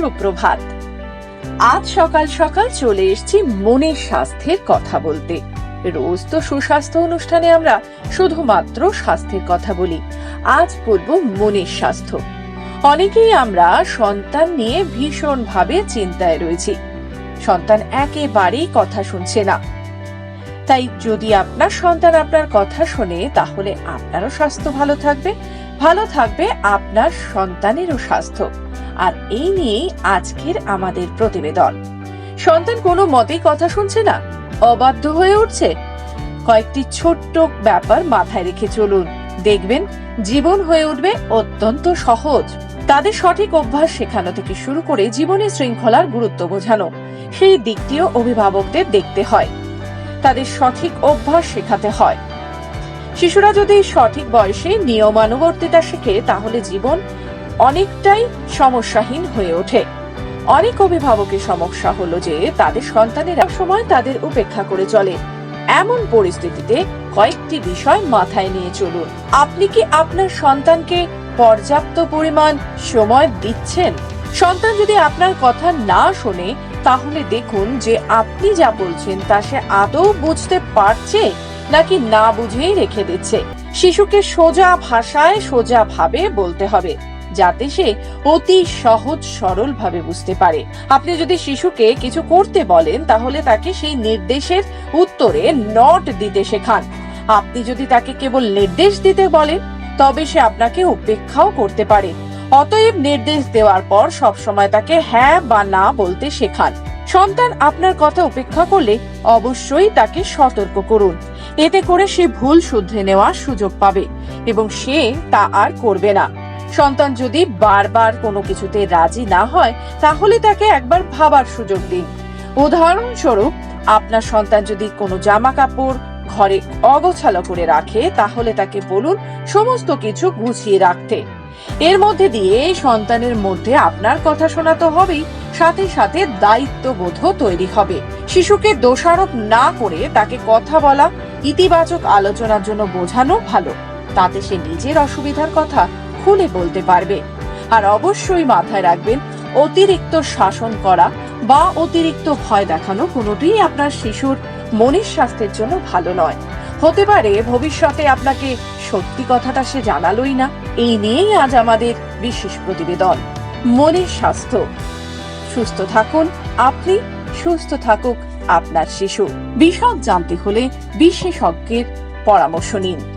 সুপ্রভাত। আজ সকাল সকাল চলে এসেছি মনের স্বাস্থ্যের কথা বলতে। রোজ তো সুস্বাস্থ্য অনুষ্ঠানে আমরা শুধুমাত্র স্বাস্থ্যের কথা বলি, আজ বলবো মনের স্বাস্থ্য। অনেকেই আমরা সন্তান নিয়ে ভীষণ ভাবে চিন্তায় রয়েছি। সন্তান একেবারেই কথা শুনছে না। তাই যদি আপনার সন্তান আপনার কথা শোনে, তাহলে আপনারও স্বাস্থ্য ভালো থাকবে আপনার সন্তানেরও স্বাস্থ্য। আর এই নিয়েই আজকের আমাদের প্রতিবেদন। সন্তান কোনো মতেই কথা শুনছে না, অবাধ্য হয়ে উঠছে। কয়েকটি ছোট্ট ব্যাপার মাথায় রেখে চলুন, দেখবেন জীবন হয়ে উঠবে অত্যন্ত সহজ। তাদের সঠিক অভ্যাস শেখানো থেকে শুরু করে জীবনে শৃঙ্খলার গুরুত্ব বোঝানো, সেই দিকটিও অভিভাবকদের দেখতে হয়। তাদের সঠিক অভ্যাস শেখাতে হয়। শিশুরা যদি সঠিক বয়সে নিয়মানুবর্তিতা শেখে, তাহলে জীবন অনেকটাই সমস্যাহীন হয়ে ওঠে। অনেক অভিভাবকের সমস্যা হলো যে তাদের সন্তানের এক সময় তাদের উপেক্ষা করে চলে। এমন পরিস্থিতিতে কয়েকটি বিষয় মাথায় নিয়ে চলুন। আপনি কি আপনার সন্তানকে পর্যাপ্ত পরিমাণ সময় দিচ্ছেন? সন্তান যদি আপনার কথা না শোনে, তাহলে দেখুন যে আপনি যা বলছেন তা সে আদৌ বুঝতে পারছে নাকি না বুঝেই রেখে দিচ্ছে। শিশুকে সোজা ভাষায় সোজা ভাবে বলতে হবে, যাতে সে অতি সহজ সরল ভাবে বুঝতে পারে। আপনি যদি শিশুকে কিছু করতে বলেন, তাহলে তাকে সেই নির্দেশের উত্তরে নট দিতে শেখান। আপনি যদি তাকে কেবল নির্দেশ দিতে বলেন, তবে সে আপনাকে উপেক্ষাও করতে পারে। অতএব নির্দেশ দেওয়ার পর সবসময় তাকে হ্যাঁ বা না বলতে শেখান। সন্তান আপনার কথা উপেক্ষা করলে অবশ্যই তাকে সতর্ক করুন। এতে করে সে ভুল শুধরে নেওয়ার সুযোগ পাবে এবং সে তা আর করবে না। সন্তান যদি বারবার কোনো কিছুতে রাজি না হয়, তাহলে তাকে একবার ভাবার সুযোগ দিন। উদাহরণস্বরূপ, আপনার সন্তান যদি কোনো জামা কাপড় ঘরে অগোছালো করে রাখে, তাহলে তাকে বলুন সমস্ত কিছু গুছিয়ে রাখতে। এর মধ্যে দিয়ে সন্তানের মধ্যে আপনার কথা শোনা তো হবেই, সাথে সাথে দায়িত্ববোধও তৈরি হবে। শিশুকে দোষারোপ না করে তাকে কথা বলা, ইতিবাচক আলোচনার জন্য বোঝানো ভালো। তাতে সে নিজের অসুবিধার কথা খুলে বলতে পারবে। আর অবশ্যই মাথায় রাখবেন, অতিরিক্ত শাসন করা বা অতিরিক্ত ভয় দেখানো কোনোটিই আপনার শিশুর মনের স্বাস্থ্যের জন্য ভালো নয়। হতে পারে ভবিষ্যতে আপনাকে সত্যি কথাটা সে জানালোই না। এই নিয়েই আজ আমাদের বিশেষ প্রতিবেদন, মনের স্বাস্থ্য। সুস্থ থাকুন আপনি, সুস্থ থাকুক আপনার শিশু। বিশদ জানতে হলে বিশেষজ্ঞের পরামর্শ নিন।